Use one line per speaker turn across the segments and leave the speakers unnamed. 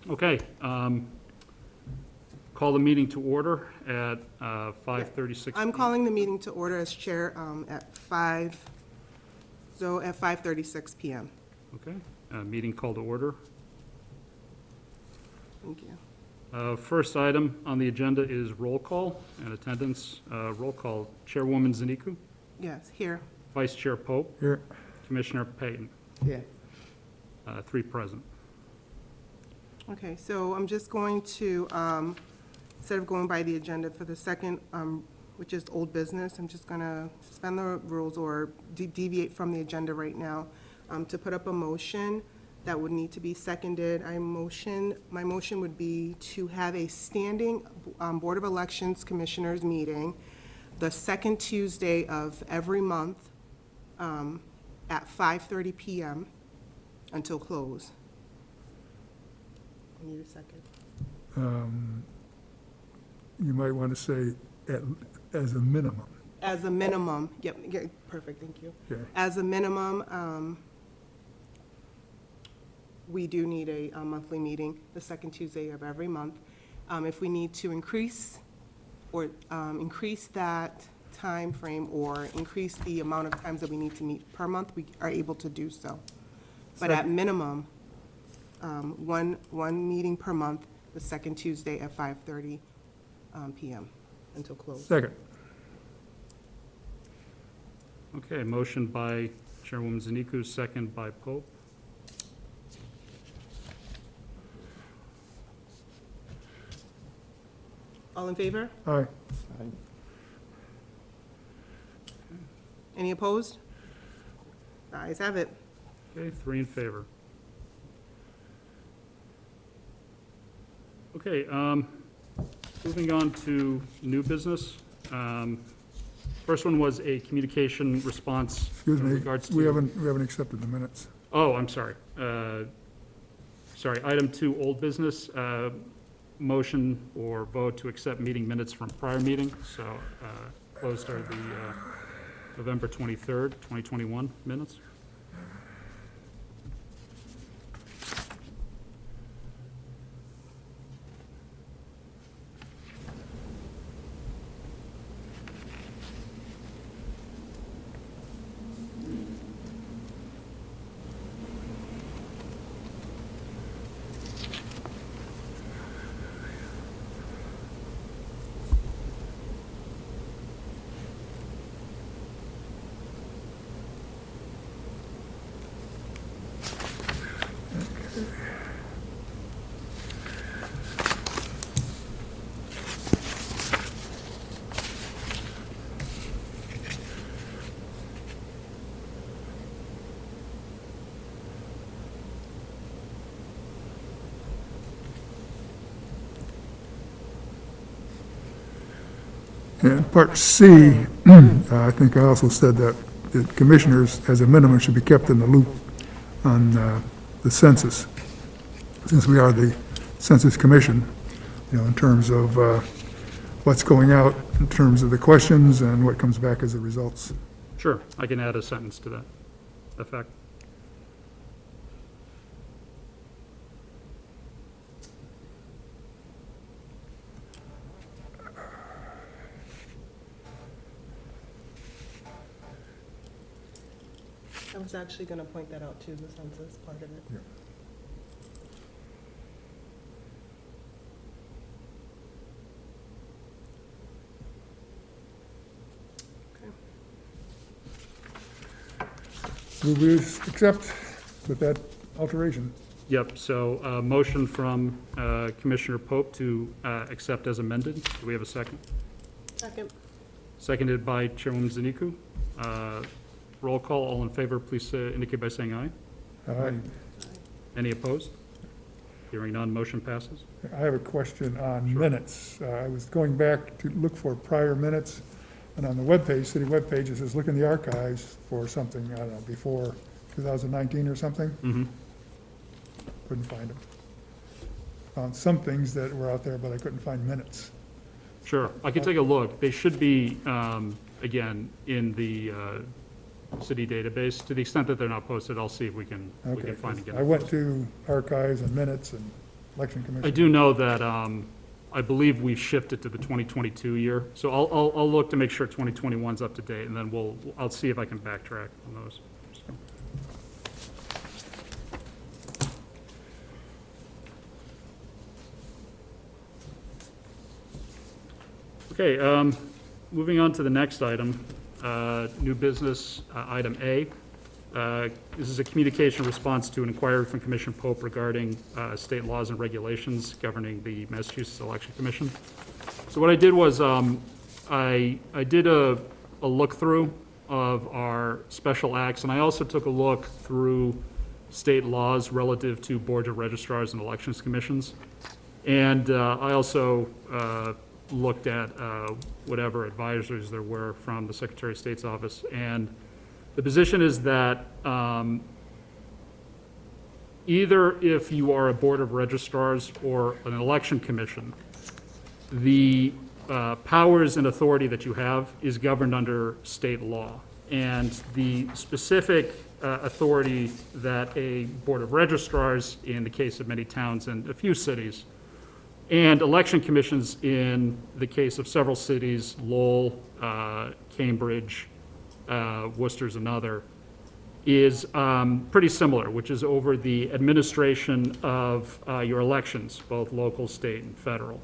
Okay, call the meeting to order at 5:36.
I'm calling the meeting to order as chair at 5:36 PM.
Okay, meeting called to order.
Thank you.
First item on the agenda is roll call and attendance. Roll call, Chairwoman Zaniku,
Yes, here.
Vice Chair Pope,
Here.
Commissioner Payton,
Yeah.
3 present.
Okay, so I'm just going to, instead of going by the agenda for the second, which is old business, I'm just going to suspend the rules or deviate from the agenda right now to put up a motion that would need to be seconded. My motion would be to have a standing Board of Elections Commissioners meeting the second Tuesday of every month at 5:30 PM until close. I need a second.
You might want to say as a minimum.
As a minimum, yep, perfect, thank you.
Okay.
As a minimum, we do need a monthly meeting, the second Tuesday of every month. If we need to increase that time frame or increase the amount of times that we need to meet per month, we are able to do so. But at minimum, one meeting per month, the second Tuesday at 5:30 PM until close.
Second.
Okay, motion by Chairwoman Zaniku, second by Pope.
All in favor?
Aye.
Any opposed? The ayes have it.
Okay, 3 in favor. Okay, moving on to new business. First one was a communication response
Excuse
in
me,
regards to...
we haven't accepted the minutes.
Oh, I'm sorry. Sorry, item 2, old business, motion or vote to accept meeting minutes from prior meeting. So closed are the November 23rd, 2021 minutes.
And part C, I think I also said that the commissioners, as a minimum, should be kept in the loop on the census, since we are the Census Commission, in terms of what's going out, in terms of the questions and what comes back as the results.
Sure, I can add a sentence to that effect.
I was actually going to point that out too, the census part of it.
Yeah. Will we accept with that alteration?
Yep, so motion from Commissioner Pope to accept as amended. Do we have a second?
Second.
Seconded by Chairwoman Zaniku. Roll call, all in favor, please indicate by saying aye.
Aye.
Any opposed? Hearing none, motion passes.
I have a question on minutes. I was going back to look for prior minutes, and on the webpage, city webpage, it says, look in the archives for something, I don't know, before 2019 or something.
Mm-hmm.
Couldn't find them. Found some things that were out there, but I couldn't find minutes.
Sure, I can take a look. They should be, again, in the city database. To the extent that they're not posted, I'll see if we can
Okay.
find and get
I
them
went
posted.
to archives and minutes and election commission?
I do know that, I believe we've shifted to the 2022 year, so I'll look to make sure 2021's up to date, and then I'll see if I can backtrack on those. Okay, moving on to the next item, new business, item A. This is a communication response to an inquiry from Commissioner Pope regarding state laws and regulations governing the Massachusetts Election Commission. So what I did was I did a look-through of our special acts, and I also took a look through state laws relative to boards of registrars and elections commissions. And I also looked at whatever advisors there were from the Secretary of State's office. And the position is that either if you are a board of registrars or an election commission, the powers and authority that you have is governed under state law. And the specific authority that a board of registrars, in the case of many towns and a few cities, and election commissions in the case of several cities, Lowell, Cambridge, Worcester's another, is pretty similar, which is over the administration of your elections, both local, state, and federal.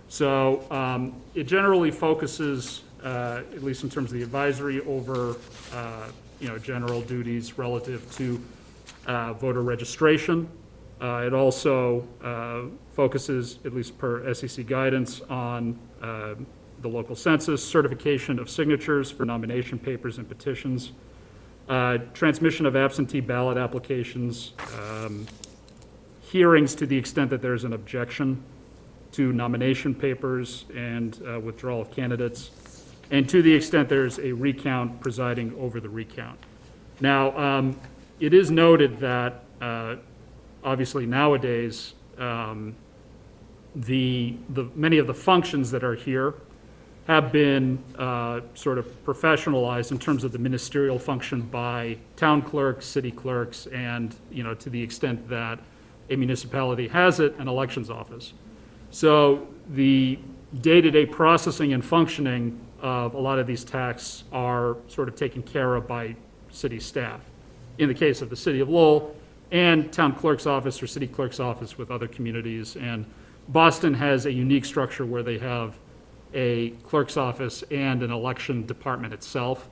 So it generally focuses, at least in terms of the advisory, over general duties relative to voter registration. It also focuses, at least per SEC guidance, on the local census, certification of signatures for nomination papers and petitions, transmission of absentee ballot applications, hearings to the extent that there's an objection to nomination papers and withdrawal of candidates, and to the extent there's a recount, presiding over the recount. Now, it is noted that obviously nowadays, many of the functions that are here have been sort of professionalized in terms of the ministerial function by town clerks, city clerks, and to the extent that a municipality has it, an elections office. So the day-to-day processing and functioning of a lot of these tasks are sort of taken care of by city staff. In the case of the city of Lowell, and town clerk's office or city clerk's office with other communities. And Boston has a unique structure where they have a clerk's office and an election department itself.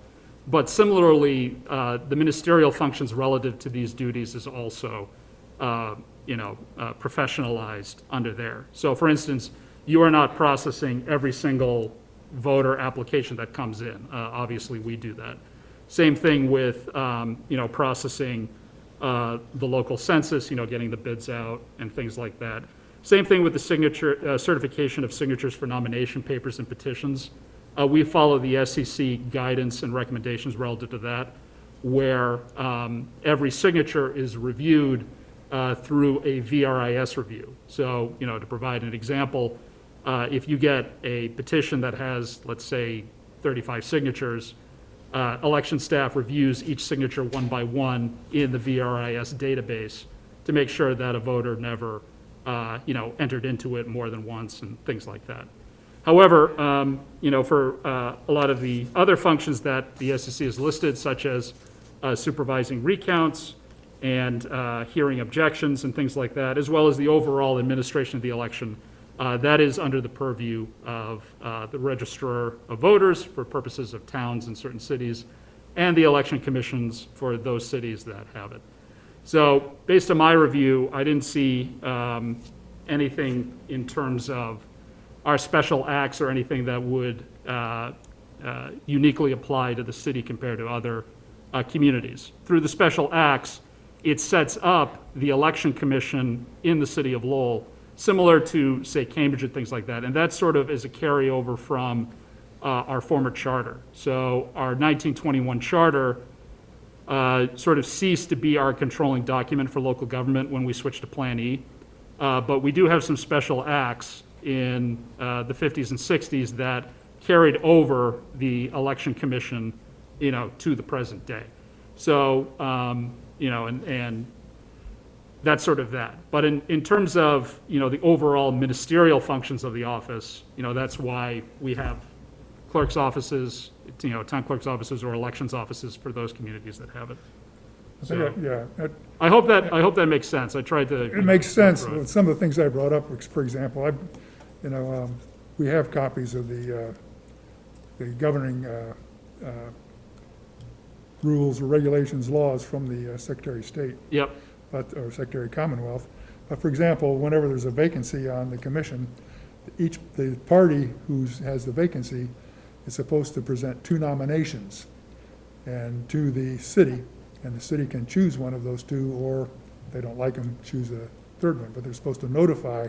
But similarly, the ministerial functions relative to these duties is also, professionalized under there. So for instance, you are not processing every single voter application that comes in. Obviously, we do that. Same thing with, processing the local census, getting the bids out and things like that. Same thing with the certification of signatures for nomination papers and petitions. We follow the SEC guidance and recommendations relative to that, where every signature is reviewed through a VRIS review. So, to provide an example, if you get a petition that has, let's say, 35 signatures, election staff reviews each signature one by one in the VRIS database to make sure that a voter never, entered into it more than once and things like that. However, for a lot of the other functions that the SEC has listed, such as supervising recounts and hearing objections and things like that, as well as the overall administration of the election, that is under the purview of the registrar of voters for purposes of towns in certain cities, and the election commissions for those cities that have it. So based on my review, I didn't see anything in terms of our special acts or anything that would uniquely apply to the city compared to other communities. Through the special acts, it sets up the election commission in the city of Lowell, similar to, say, Cambridge and things like that. And that sort of is a carryover from our former charter. So our 1921 charter sort of ceased to be our controlling document for local government when we switched to Plan E. But we do have some special acts in the 50s and 60s that carried over the election commission, to the present day. So, and that's sort of that. But in terms of, the overall ministerial functions of the office, that's why we have clerk's offices, town clerk's offices or elections offices for those communities that have it. So,
Yeah,
I hope that makes sense. I tried to.
it makes sense.
go through it.
With some of the things I brought up, for example, we have copies of the governing rules or regulations, laws from the Secretary of State,
Yep,
or Secretary of Commonwealth. But for example, whenever there's a vacancy on the commission, the party who has the vacancy is supposed to present 2 nominations and to the city, and the city can choose one of those 2, or if they don't like them, choose a third one. But they're supposed to notify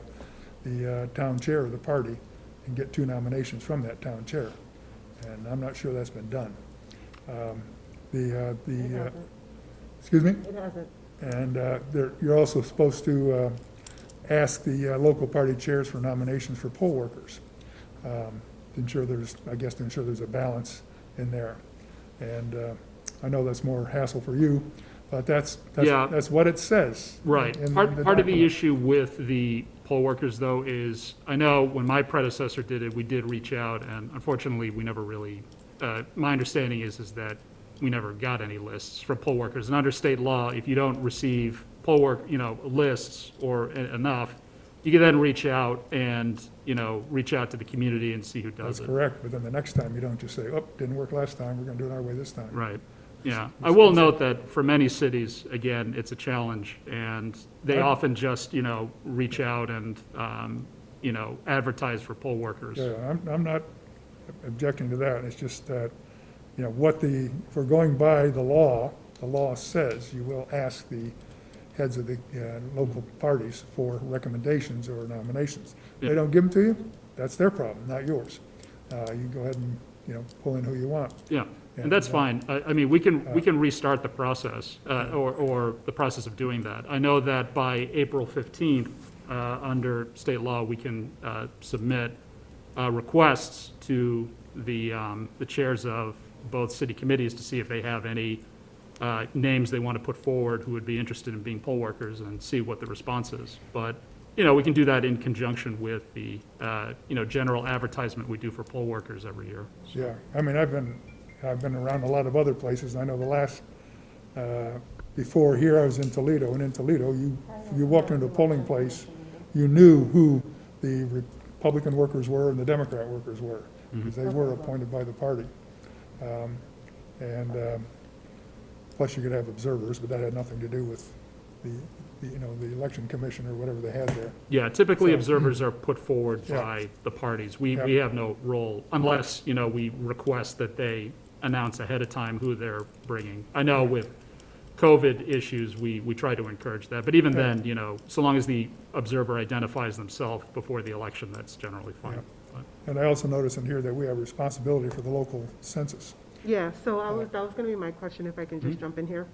the town chair of the party and get 2 nominations from that town chair. And I'm not sure that's been done. Excuse me?
It hasn't.
And you're also supposed to ask the local party chairs for nominations for poll workers, to ensure there's a balance in there. And I know that's more hassle for you, but that's what it says.
right.
in
Part of the
document.
issue with the poll workers, though, is, I know when my predecessor did it, we did reach out, and unfortunately, we never really, my understanding is that we never got any lists for poll workers. And under state law, if you don't receive poll work, lists or enough, you can then reach out and, reach out to the community and see who does
That's
it.
correct, but then the next time, you don't just say, oh, didn't work last time, we're gonna do it our way this time.
Right, yeah. I will note that for many cities, again, it's a challenge, and they often just, reach out and, advertise for poll workers.
Yeah, I'm not objecting to that, it's just that, if we're going by the law says you will ask the heads of the local parties for recommendations or nominations. If they don't give them to you, that's their problem, not yours. You can go ahead and, pull in who you want.
Yeah, and that's fine. I mean, we can restart the process, or the process of doing that. I know that by April 15th, under state law, we can submit requests to the chairs of both city committees to see if they have any names they want to put forward who would be interested in being poll workers, and see what the response is. But, we can do that in conjunction with the, general advertisement we do for poll workers every year.
Yeah, I mean, I've been around a lot of other places. I know the last, before here, I was in Toledo, and in Toledo, you walked into a polling place, you knew who the Republican workers were and the Democrat workers were, because they were appointed by the party. Plus you could have observers, but that had nothing to do with the election commission or whatever they had there.
Yeah, typically
So-
observers are put forward
Yeah.
by the parties. We
Yeah.
have no role, unless, we request that they announce ahead of time who they're bringing. I know with COVID issues, we try to encourage that, but even
Yeah.
then, so long as the observer identifies themselves before the election, that's generally fine.
Yeah.
But-
And I also notice in here that we have responsibility for the local census.
Yeah, so that was gonna be my question, if I can just jump in here.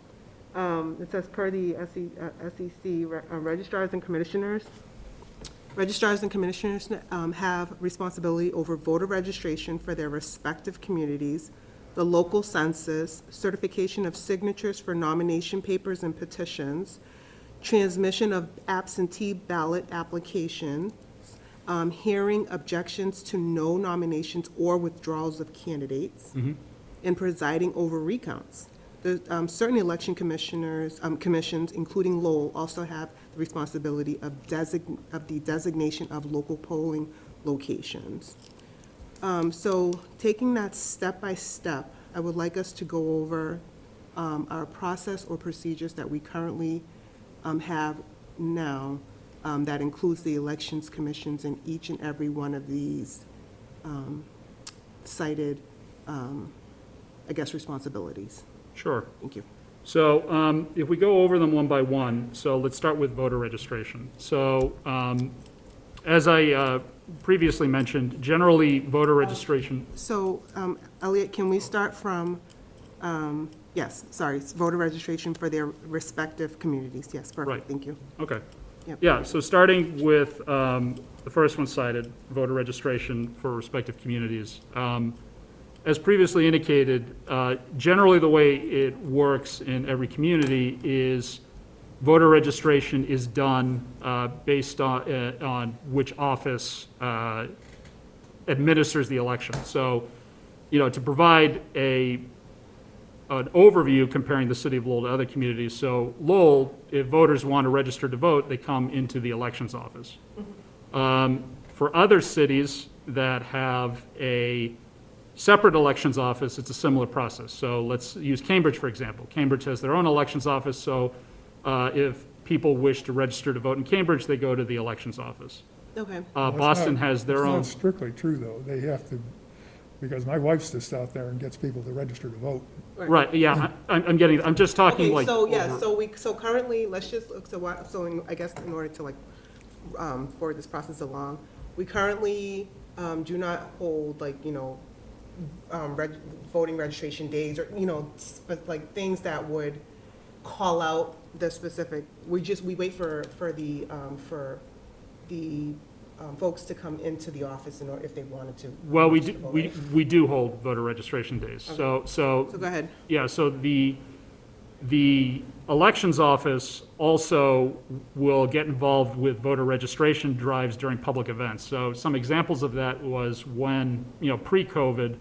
It says per the SEC, registrars and commissioners. Registrars and commissioners have responsibility over voter registration for their respective communities, the local census, certification of signatures for nomination papers and petitions, transmission of absentee ballot applications, hearing objections to no nominations or withdrawals of candidates, and presiding over recounts. The certain election commissioners, commissions, including Lowell, also have the responsibility of the designation of local polling locations. So taking that step by step, I would like us to go over our process or procedures that we currently have now, that includes the elections commissions in each and every one of these cited, responsibilities.
Sure.
Thank you.
So if we go over them one by one, so let's start with voter registration. So as I previously mentioned, generally voter registration,
So, Elliot, can we start from, it's voter registration for their respective communities. Yes,
Right.
perfect, thank you.
okay.
Yep.
Yeah, so starting with the first one cited, voter registration for respective communities. As previously indicated, generally the way it works in every community is voter registration is done based on which office administers the election. So, to provide an overview comparing the city of Lowell to other communities. So Lowell, if voters want to register to vote, they come into the elections office. For other cities that have a separate elections office, it's a similar process. So let's use Cambridge, for example. Cambridge has their own elections office, so if people wish to register to vote in Cambridge, they go to the elections office.
Okay,
Boston has their own.
It's not strictly true, though. They have to, because my wife's just out there and gets people to register to vote.
Right, yeah, I'm just talking
okay,
like.
so, yeah,
over-
so currently, let's just, I guess in order to like, forward this process along, we currently, do not hold like, voting registration days or, like things that would call out the specific, we wait for the folks to come into the office in order, if they wanted to.
Well, we
register
do,
to vote,
we,
right?
we do hold voter registration days. So
So go ahead.
yeah, so the elections office also will get involved with voter registration drives during public events. So some examples of that was when, pre-COVID,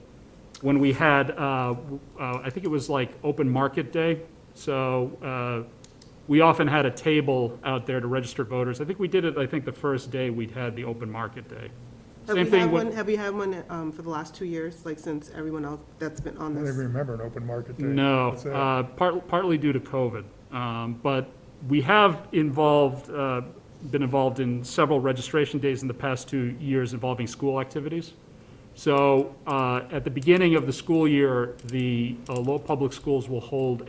when we had, I think it was like open market day. So we often had a table out there to register voters. I think we did it, the first day we'd had the open market day. Same thing with.
Have we had one for the last 2 years, like since everyone else that's been on
I don't
this?
even remember an open market day.
No,
What's that?
partly due to COVID. But we have been involved in several registration days in the past 2 years involving school activities. So at the beginning of the school year, the Lowell Public Schools will hold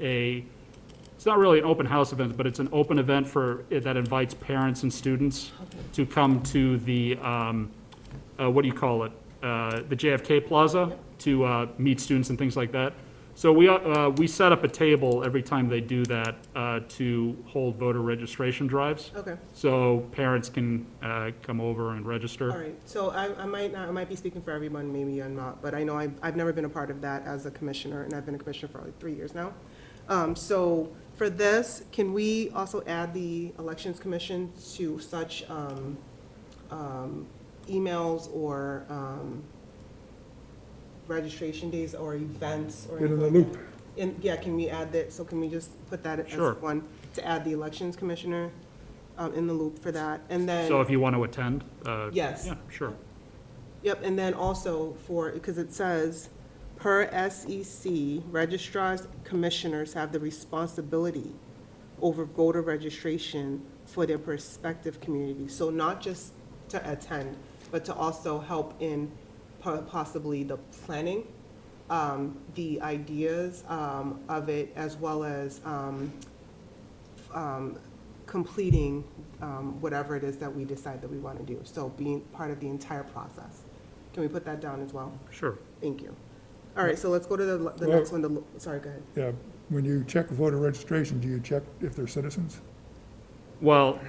it's not really an open house event, but it's an open event that invites parents and students to come to the, what do you call it? The JFK Plaza to meet students and things like that. So we set up a table every time they do that to hold voter registration drives.
Okay,
So parents can come over and register.
all right. So I might be speaking for everyone, maybe I'm not, but I know I've never been a part of that as a commissioner, and I've been a commissioner for like 3 years now. So for this, can we also add the Elections Commission to such emails or registration days or events or
Get in
anything
the
like
loop.
that? Yeah, can we add that, so can we just put that as
Sure.
one, to add the Elections Commissioner in the loop for that? And then.
So if you want to attend?
Yes.
Yeah, sure.
Yep, and then also because it says, per SEC, registrars, commissioners have the responsibility over voter registration for their respective communities. So not just to attend, but to also help in possibly the planning, the ideas of it, as well as completing whatever it is that we decide that we want to do. So being part of the entire process. Can we put that down as well?
Sure.
Thank you. All right, so let's go to the
Well-
next one. Sorry, go ahead.
Yeah, when you check voter registration, do you check if they're citizens?
Well,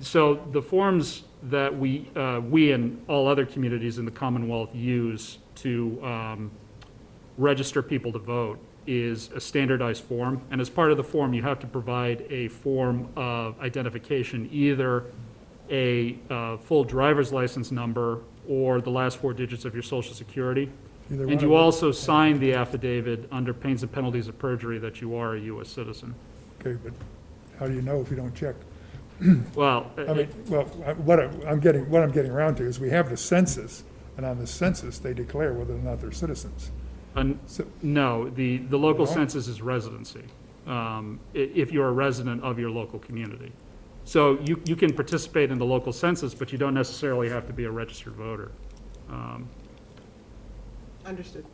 so the forms that we and all other communities in the Commonwealth use to register people to vote is a standardized form. And as part of the form, you have to provide a form of identification, either a full driver's license number or the last 4 digits of your social security.
Either
And
one
you
of them.
also sign the affidavit under pains and penalties of perjury that you are a U.S. citizen.
Okay, but how do you know if you don't check?
Well,
I mean, well, what I'm getting around to is we have the census, and on the census, they declare whether or not they're citizens. So-
no, the local
No?
census is residency, if you're a resident of your local community. So you can participate in the local census, but you don't necessarily have to be a registered voter.
Understood.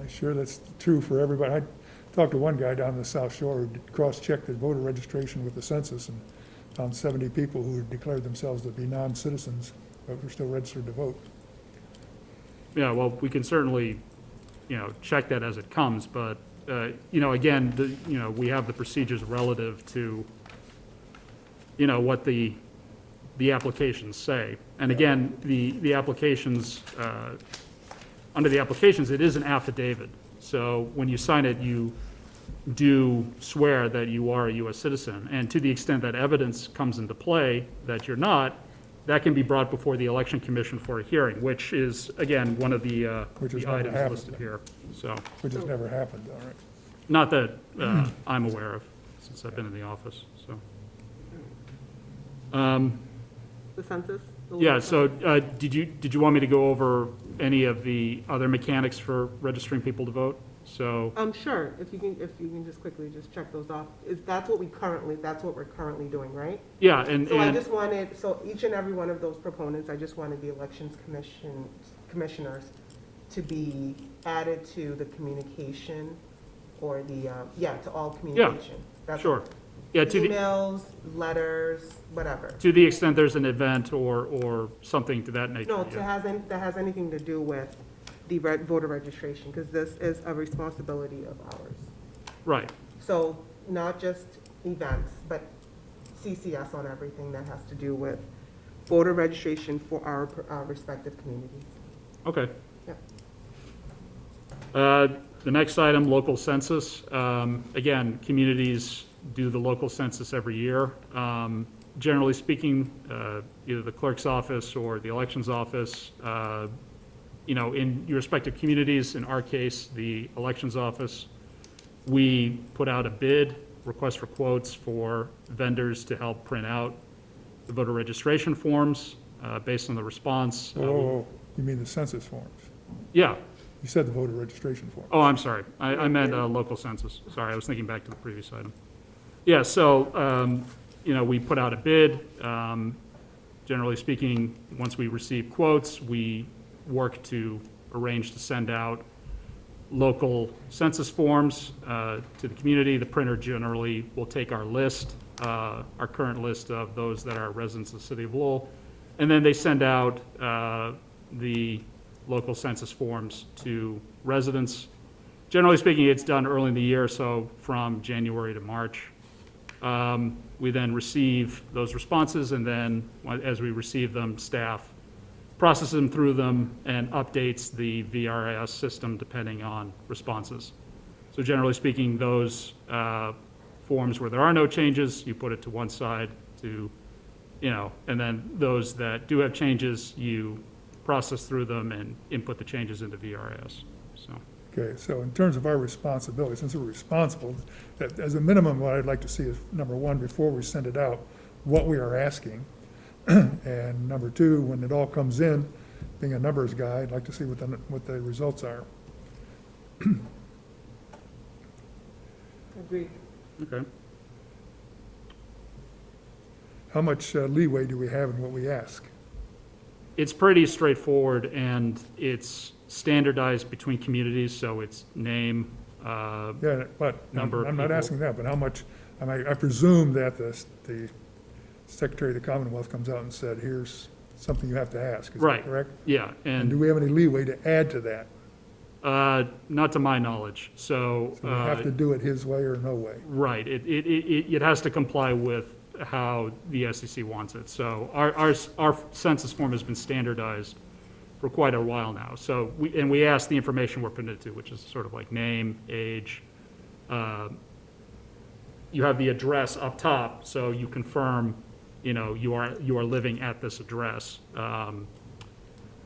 Sure, that's true for everybody. I talked to one guy down the South Shore who cross-checked his voter registration with the census and found 70 people who had declared themselves to be non-citizens, but were still registered to vote.
Yeah, well, we can certainly, check that as it comes, but, again, we have the procedures relative to, what the applications say. And again, the applications, under the applications, it is an affidavit. So when you sign it, you do swear that you are a U.S. citizen. And to the extent that evidence comes into play that you're not, that can be brought before the Election Commission for a hearing, which is, again, one of the
Which has
the
never
items
happened.
listed here. So,
Which has never happened, all right?
not that I'm aware of, since I've been in the office, so.
The census? The
Yeah,
local
so
census?
did you want me to go over any of the other mechanics for registering people to vote? So,
Sure, if you can just quickly just check those off. That's what we're currently doing, right?
yeah, and,
So I just wanted, so each and every one of those proponents, I just wanted the elections commissioners to be added to the communication or the, to all communication. That's
sure.
all.
Yeah, to the,
Emails, letters, whatever.
to the extent there's an event or something to that nature.
No,
yeah.
that has anything to do with the voter registration, because this is a responsibility of ours.
Right,
So not just events, but CCS on everything that has to do with voter registration for our respective communities.
okay.
Yep.
The next item, local census. Again, communities do the local census every year. Generally speaking, either the clerk's office or the elections office, in your respective communities, in our case, the elections office, we put out a bid, request for quotes for vendors to help print out the voter registration forms based on the response.
Oh, you mean the census forms?
Yeah.
You said the voter registration form.
Oh, I'm sorry. I meant local census. Sorry, I was thinking back to the previous item. Yeah, so, we put out a bid. Generally speaking, once we receive quotes, we work to arrange to send out local census forms to the community. The printer generally will take our list, our current list of those that are residents of the city of Lowell, and then they send out the local census forms to residents. Generally speaking, it's done early in the year, so from January to March. We then receive those responses, and then as we receive them, staff processes them through them and updates the VRS system depending on responses. So generally speaking, those forms where there are no changes, you put it to one side to, and then those that do have changes, you process through them and input the changes into VRS, so.
Okay, so in terms of our responsibility, since we're responsible, that as a minimum, what I'd like to see is, number one, before we send it out, what we are asking. And number two, when it all comes in, being a numbers guy, I'd like to see what the results are.
Agreed.
Okay.
How much leeway do we have in what we ask?
It's pretty straightforward, and it's standardized between communities, so it's name,
Yeah, but
Number of
I'm not
people.
asking that, but how much, I presume that the Secretary of the Commonwealth comes out and said, here's something you have to ask, is
Right.
that correct?
yeah,
And do
and
we have any leeway to add to that?
not to my knowledge, so.
So we have to do it his way or no way?
Right, it has to comply with how the SEC wants it. So our census form has been standardized for quite a while now. So we ask the information we're permitted to, which is sort of like name, age. You have the address up top, so you confirm, you are living at this address.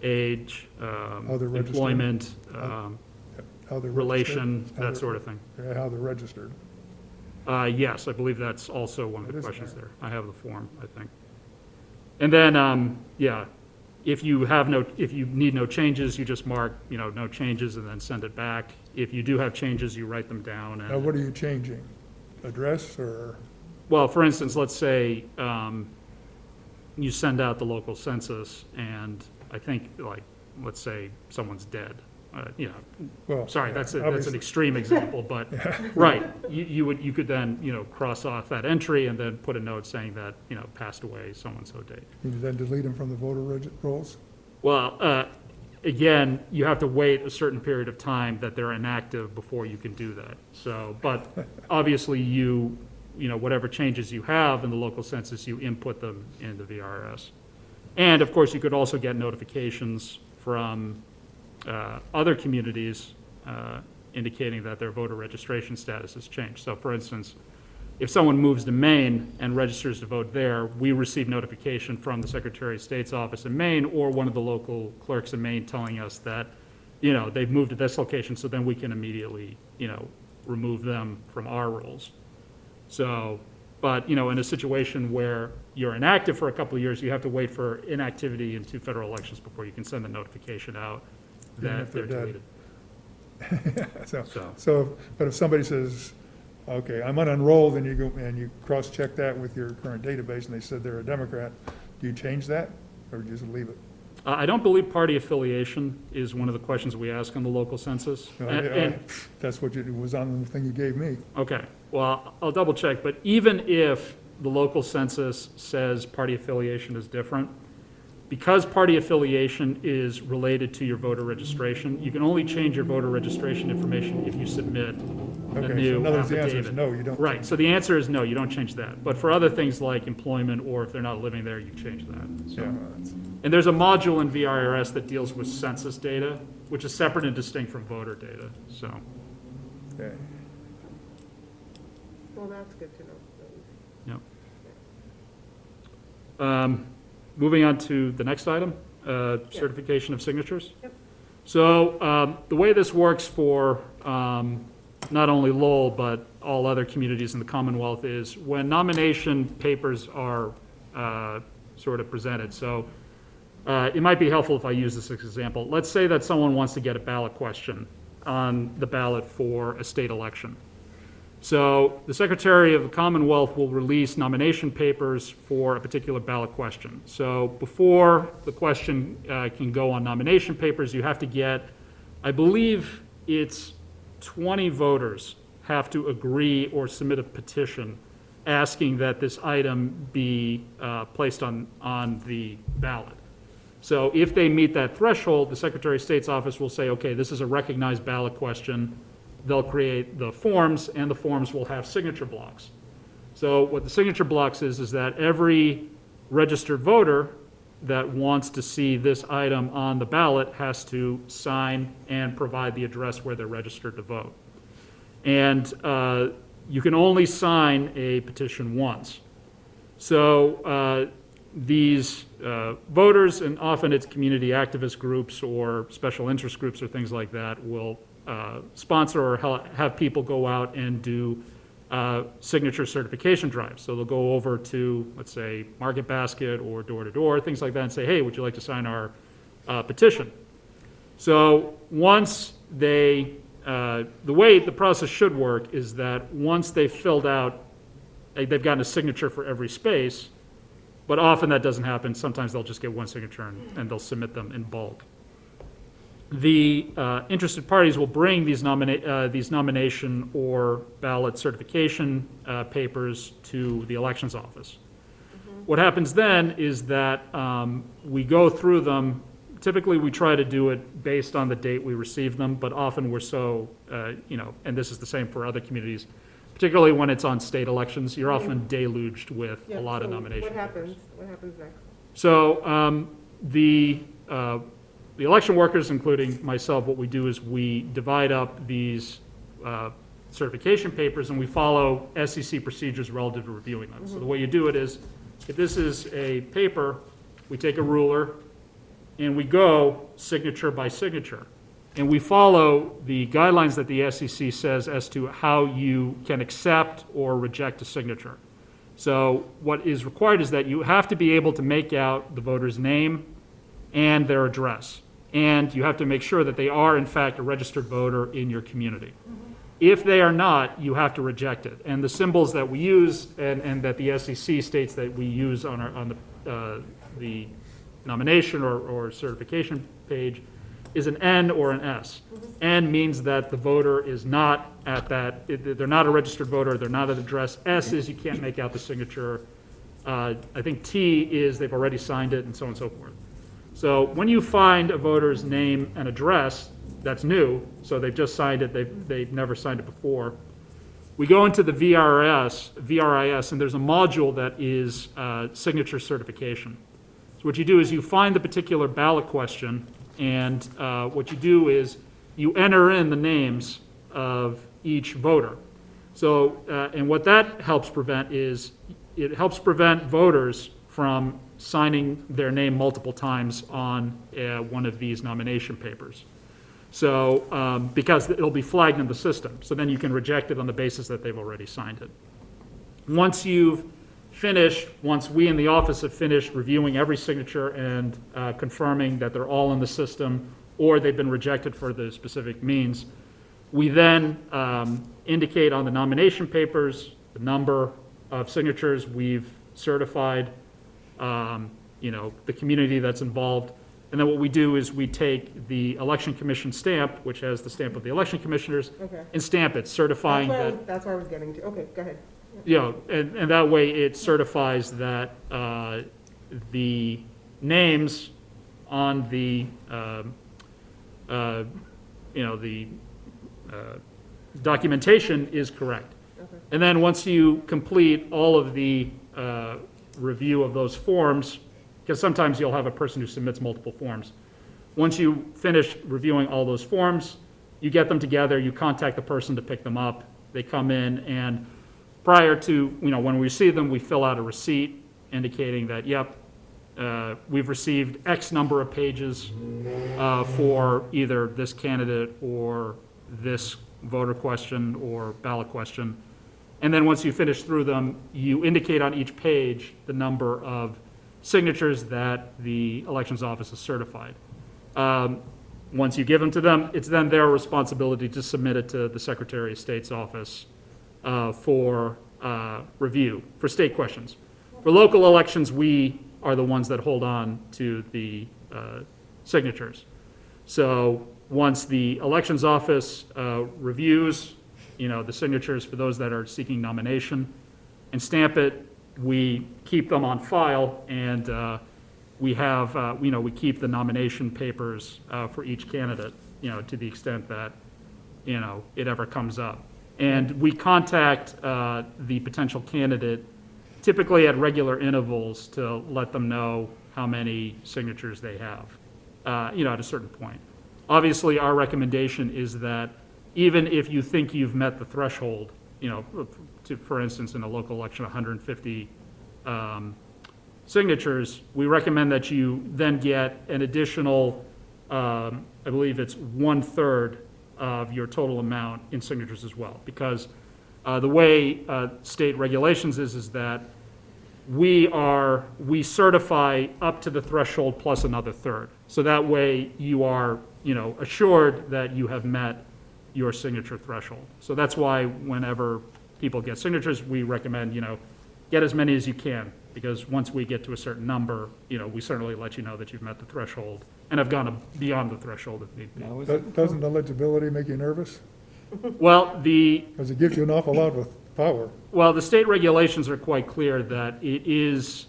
Age,
they're registered.
employment,
How they're
relation,
registered? How
that
they're-
sort of thing.
Yeah, how they're registered.
Yes, I believe that's also one of
That
the
is
questions
there.
there. I have the form, I think. And then, if you need no changes, you just mark, no changes and then send it back. If you do have changes, you write them down.
Now,
And
what are you changing? Address or,
well, for instance, let's say you send out the local census and I think, let's say someone's dead.
well.
Sorry,
yeah,
that's an
obviously.
extreme example, but, right, you could then, cross off that entry and then put a note saying that, passed away so-and-so date.
You then delete them from the voter rolls?
Well, again, you have to wait a certain period of time that they're inactive before you can do that. So, but obviously whatever changes you have in the local census, you input them in the VRS. And of course, you could also get notifications from other communities indicating that their voter registration status has changed. So for instance, if someone moves to Maine and registers to vote there, we receive notification from the Secretary of State's office in Maine or one of the local clerks in Maine telling us that, they've moved to this location, so then we can immediately, remove them from our rolls. So, but, in a situation where you're inactive for a couple of years, you have to wait for inactivity in 2 federal elections before you can send the notification out
Even
that
if they're
they're
dead.
deleted.
But if somebody says, okay, I'm unenrolled, and you go, and you cross-check that with your current database, and they said they're a Democrat, do you change that, or just leave it?
I don't believe party affiliation is one of the questions we ask on the local census.
No,
And-
That's what was on the thing you gave me.
Okay, well, I'll double check, but even if the local census says party affiliation is different, because party affiliation is related to your voter registration, you can only change your voter registration information if you submit a
Okay, so
new
in other words, the answer is
affidavit.
no, you don't.
Right, so the answer is no, you don't change that. But for other things like employment, or if they're not living there, you change that. So-
Yeah, well, that's-
And there's a module in VRS that deals with census data, which is separate and distinct from voter data, so.
okay.
Well, that's good to know.
Moving on to the next item, certification of signatures.
Yep.
So the way this works for not only Lowell, but all other communities in the Commonwealth is when nomination papers are sort of presented. So it might be helpful if I use this as an example. Let's say that someone wants to get a ballot question on the ballot for a state election. So the Secretary of the Commonwealth will release nomination papers for a particular ballot question. So before the question can go on nomination papers, you have to get, I believe it's 20 voters have to agree or submit a petition asking that this item be placed on the ballot. So if they meet that threshold, the Secretary of State's office will say, okay, this is a recognized ballot question. They'll create the forms, and the forms will have signature blocks. So what the signature blocks is that every registered voter that wants to see this item on the ballot has to sign and provide the address where they're registered to vote. And you can only sign a petition once. So these voters, and often it's community activist groups or special interest groups or things like that, will sponsor or have people go out and do signature certification drives. So they'll go over to, let's say, Market Basket or door to door, things like that, and say, hey, would you like to sign our petition? So once they, the way the process should work is that once they've filled out, they've gotten a signature for every space, but often that doesn't happen. Sometimes they'll just get one signature and they'll submit them in bulk. The interested parties will bring these nomination or ballot certification papers to the elections office. What happens then is that we go through them. Typically, we try to do it based on the date we receive them, but often we're so, and this is the same for other communities, particularly when it's on state elections, you're often deluged with a lot of nomination
What
papers.
happens? What happens next?
So the election workers, including myself, what we do is we divide up these certification papers and we follow SEC procedures relative to reviewing them. So the way you do it is, if this is a paper, we take a ruler and we go signature by signature. And we follow the guidelines that the SEC says as to how you can accept or reject a signature. So what is required is that you have to be able to make out the voter's name and their address. And you have to make sure that they are, in fact, a registered voter in your community. If they are not, you have to reject it. And the symbols that we use and that the SEC states that we use on the nomination or certification page is an N or an S. N means that the voter is not at that, they're not a registered voter, they're not at address. S is you can't make out the signature. I think T is they've already signed it, and so on and so forth. So when you find a voter's name and address, that's new, so they've just signed it, they've never signed it before. We go into the VRIS, and there's a module that is signature certification. So what you do is you find the particular ballot question, and what you do is you enter in the names of each voter. So, and what that helps prevent is, it helps prevent voters from signing their name multiple times on one of these nomination papers. So, because it'll be flagged in the system, so then you can reject it on the basis that they've already signed it. Once you've finished, once we in the office have finished reviewing every signature and confirming that they're all in the system or they've been rejected for the specific means, we then indicate on the nomination papers the number of signatures we've certified, the community that's involved. And then what we do is we take the election commission stamp, which has the stamp of the election commissioners,
Okay.
and stamp it, certifying that.
That's where I was getting to. Okay, go ahead.
And that way it certifies that the names on the, documentation is correct.
Okay.
And then once you complete all of the review of those forms, because sometimes you'll have a person who submits multiple forms. Once you finish reviewing all those forms, you get them together, you contact the person to pick them up, they come in, and prior to, when we receive them, we fill out a receipt indicating that, yep, we've received X number of pages for either this candidate or this voter question or ballot question. And then once you finish through them, you indicate on each page the number of signatures that the elections office has certified. Once you give them to them, it's then their responsibility to submit it to the Secretary of State's office for review, for state questions. For local elections, we are the ones that hold on to the signatures. So once the elections office reviews, the signatures for those that are seeking nomination and stamp it, we keep them on file, and we have, we keep the nomination papers for each candidate, to the extent that, it ever comes up. And we contact the potential candidate typically at regular intervals to let them know how many signatures they have, at a certain point. Obviously, our recommendation is that even if you think you've met the threshold, for instance, in a local election, 150 signatures, we recommend that you then get an additional, I believe it's 1/3 of your total amount in signatures as well. Because the way state regulations is that we certify up to the threshold plus another third. So that way you are, assured that you have met your signature threshold. So that's why whenever people get signatures, we recommend, get as many as you can, because once we get to a certain number, we certainly let you know that you've met the threshold and have gone beyond the threshold if need be.
Doesn't eligibility make you nervous?
Well,
Because it gives you an awful lot of power.
Well, the state regulations are quite clear that it is,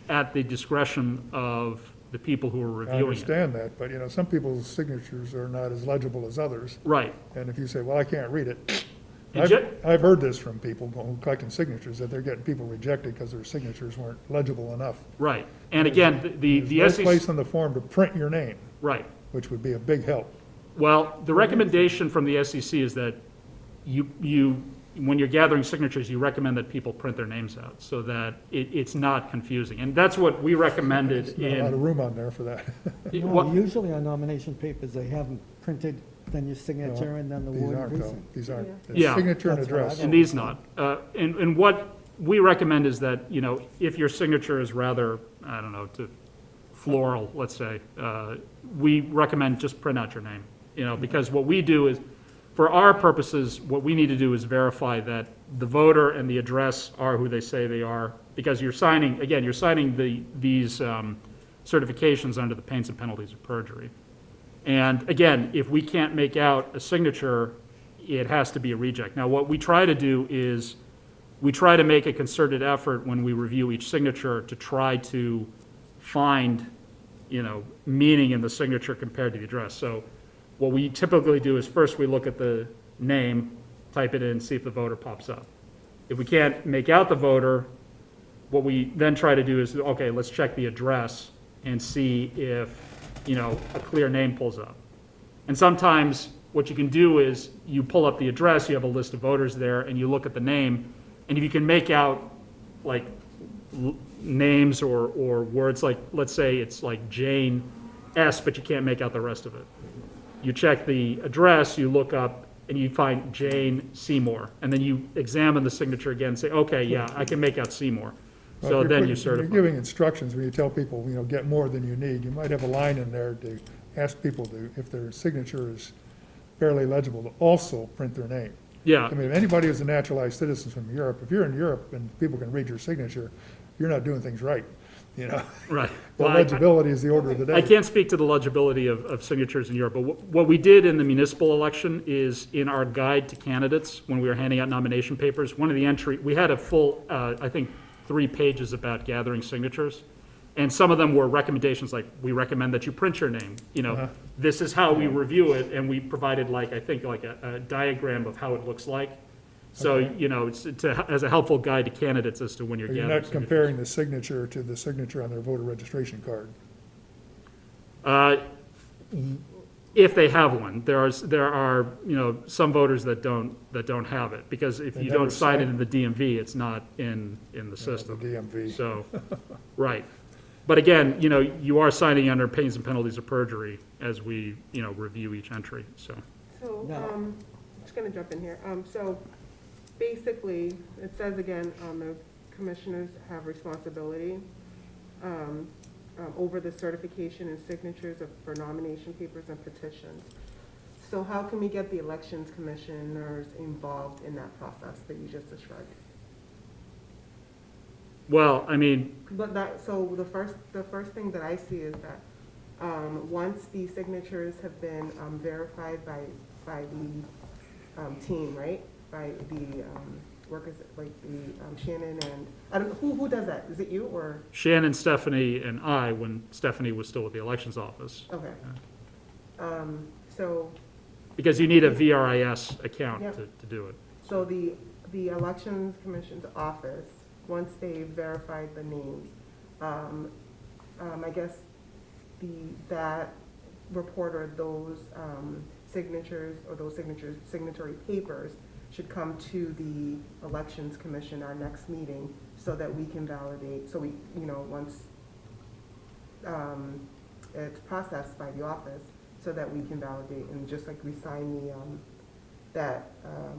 at the discretion of the people who are
I
reviewing it.
understand that, but, some people's signatures are not as legible as others.
Right.
And if you say, well, I can't read it,
And ju-
I've heard this from people who are collecting signatures, that they're getting people rejected because their signatures weren't legible enough.
Right. And again, the
There's no place
SEC,
on the form to print your name,
right.
which would be a big help.
Well, the recommendation from the SEC is that when you're gathering signatures, you recommend that people print their names out so that it's not confusing. And that's what we recommended
There's not a lot of
in.
room on there for that.
what-
No, usually on nomination papers, they have them printed, then your signature, and then the
These
word
aren't, though.
precinct.
These aren't. It's
Yeah.
signature and
That's what I
address.
got.
And these not. And what we recommend is that, if your signature is rather, I don't know, floral, let's say, we recommend just print out your name. Because what we do is, for our purposes, what we need to do is verify that the voter and the address are who they say they are, because you're signing these certifications under the pains and penalties of perjury. And again, if we can't make out a signature, it has to be a reject. Now, what we try to do is, we try to make a concerted effort when we review each signature to try to find, meaning in the signature compared to the address. So what we typically do is first we look at the name, type it in, see if the voter pops up. If we can't make out the voter, what we then try to do is, okay, let's check the address and see if, a clear name pulls up. And sometimes what you can do is you pull up the address, you have a list of voters there, and you look at the name, and if you can make out like names or words, like, let's say it's like Jane S., but you can't make out the rest of it. You check the address, you look up, and you find Jane Seymour, and then you examine the signature again and say, okay, yeah, I can make out Seymour.
Well,
So
if
then
you're
you
putting-
certify.
When you're giving instructions, when you tell people, get more than you need, you might have a line in there to ask people to, if their signature is fairly legible, to also print their name.
Yeah,
I mean, if anybody who's a naturalized citizen from Europe, if you're in Europe and people can read your signature, you're not doing things right,
right.
The
Well,
legibility is the order of the day.
I can't speak to the legibility of signatures in Europe, but what we did in the municipal election is in our guide to candidates, when we were handing out nomination papers, one of the we had a full, I think, 3 pages about gathering signatures. And some of them were recommendations, like, we recommend that you print your name, this is how we review it, and we provided like, I think, like a diagram of how it looks like. So, it's as a helpful guide to candidates as to when you're
You're
gathering
not
signatures.
comparing the signature to the signature on their voter registration card.
If they have one, there are, some voters that don't have it, because if
They
you
never
don't sign it
sign
in the DMV, it's not in the
The
system.
DMV.
So, right. But again, you are signing under pains and penalties of perjury as we, review each entry, so.
So,
No.
I'm just gonna jump in here. So basically, it says again, the commissioners have responsibility over the certification and signatures for nomination papers and petitions. So how can we get the elections commissioners involved in that process that you just described?
Well, I mean,
But so the first thing that I see is that, once the signatures have been, verified by the, team, right? By the, workers, like the, Shannon and, I don't know, who does that? Is it you or,
Shannon, Stephanie, and I, when Stephanie was still with the elections office.
okay. So,
Because you need a VRIS account
Yep.
to do it.
so the elections commission's office, once they verified the names, I guess that report or those, signatures or those signatory papers should come to the elections commission, our next meeting, so that we can validate, so we, once, it's processed by the office, so that we can validate, and just like we sign the, that,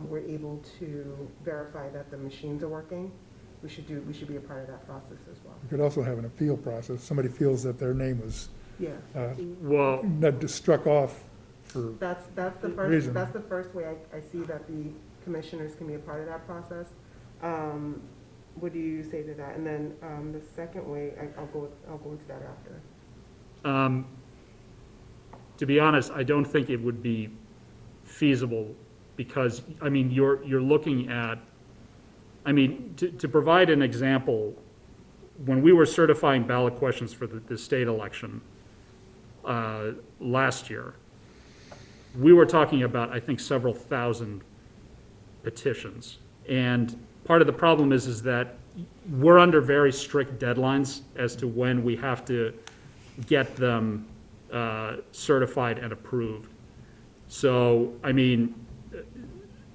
we're able to verify that the machines are working, we should be a part of that process as well.
You could also have an appeal process. Somebody feels that their name was
Yeah,
Well,
not just struck off for,
that's the
Reason.
that's the first way I see that the commissioners can be a part of that process. What do you say to that? And then, the second way, I'll go into that after.
to be honest, I don't think it would be feasible, because, I mean, you're looking at, I mean, to provide an example, when we were certifying ballot questions for the state election last year, we were talking about, I think, several thousand petitions. And part of the problem is that we're under very strict deadlines as to when we have to get them certified and approved. So, I mean,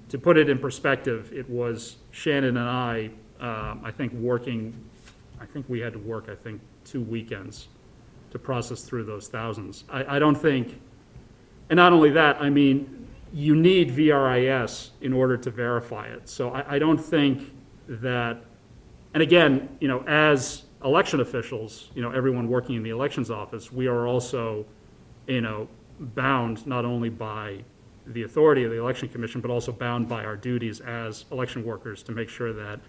to put it in perspective, it was Shannon and I think we had to work, 2 weekends to process through those thousands. I don't think, and not only that, I mean, you need VRIS in order to verify it. So I don't think that, and again, as election officials, everyone working in the elections office, we are also, bound not only by the authority of the Election Commission, but also bound by our duties as election workers to make sure that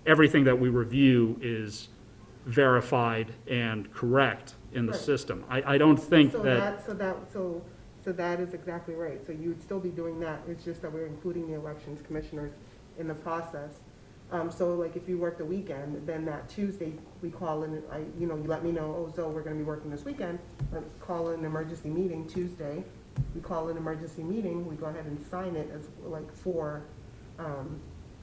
everything that we review is verified and correct in the
Right.
system. I don't think
So
that,
so that is exactly right. So you'd still be doing that. It's just that we're including the elections commissioners in the process. So like if you work the weekend, then that Tuesday, we call in, you let me know, oh, so we're gonna be working this weekend. Let's call in an emergency meeting Tuesday. We call an emergency meeting, we go ahead and sign it as like for,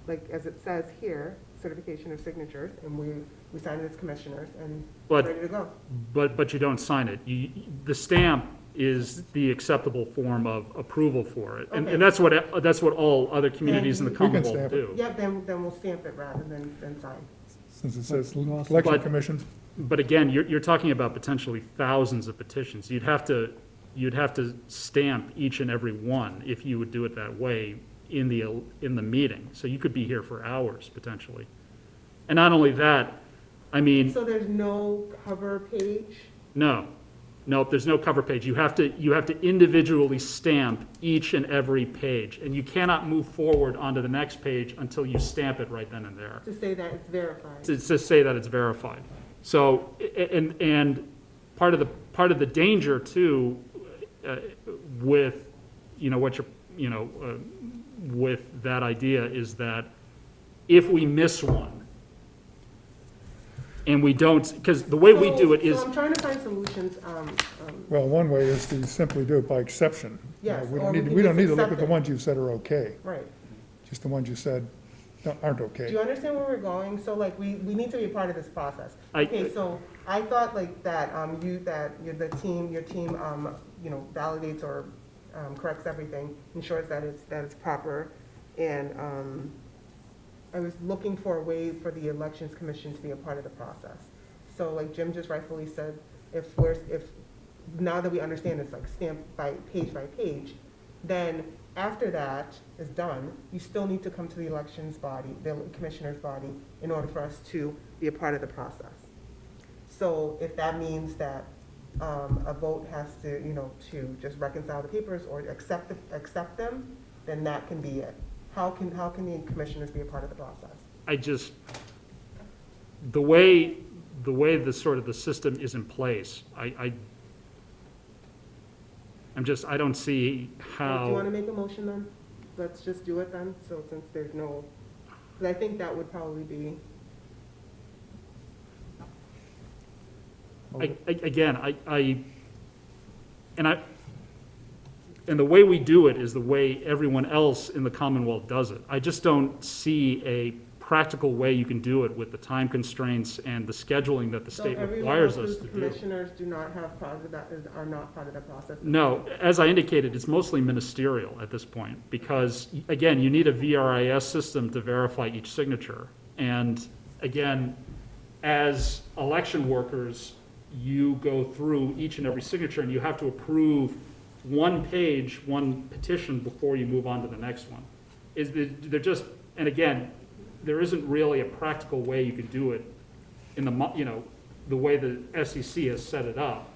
like as it says here, certification of signatures, and we sign it as commissioners and
But-
ready to go.
but you don't sign it. The stamp is the acceptable form of approval for it.
Okay.
And that's what all other communities in the
We
can
Commonwealth
stamp it.
do.
Yep, then we'll stamp it rather than sign.
Since it says
But we also-
election
But-
commission,
But again, you're talking about potentially thousands of petitions. You'd have to stamp each and every one if you would do it that way in the meeting. So you could be here for hours potentially. And not only that, I mean,
So there's no cover page?
nope, there's no cover page. You have to individually stamp each and every page. And you cannot move forward onto the next page until you stamp it right then and there,
To say that it's verified.
to say that it's verified. So, and part of the danger too, with, what you're, with that idea is that if we miss one, and we don't, because the way we do it is,
So I'm trying to find solutions,
well, one way is to simply do it by exception.
Yes,
We
or
don't
we
need,
can
we don't
just
need to look at
accept
the
it.
ones you said are okay,
right.
just the ones you said aren't
Do
okay.
you understand where we're going? So like, we need to be a part of this process.
I-
Okay, so I thought like that, your team, validates or, corrects everything, ensures that it's proper. And, I was looking for a way for the Elections Commission to be a part of the process. So like Jim just rightfully said, if now that we understand it's like stamped by page, then after that is done, you still need to come to the elections body, the commissioner's body, in order for us to be a part of the process. So if that means that a vote has to, to just reconcile the papers or accept them, then that can be it. How can the commissioners be a part of the process?
I just, the way the sort of the system is in place, I don't see
Do you want
how,
to make a motion then? Let's just do it then, so since there's no, because I think that would probably be,
again, and the way we do it is the way everyone else in the Commonwealth does it. I just don't see a practical way you can do it with the time constraints and the scheduling that the
so
state
everyone
requires us
else's
to do.
commissioners do not have part of that, are not part of the process?
No, as I indicated, it's mostly ministerial at this point, because, again, you need a VRIS system to verify each signature. And again, as election workers, you go through each and every signature, and you have to approve one page, one petition before you move on to the next one. They're just, and again, there isn't really a practical way you can do it in the way the SEC has set it up,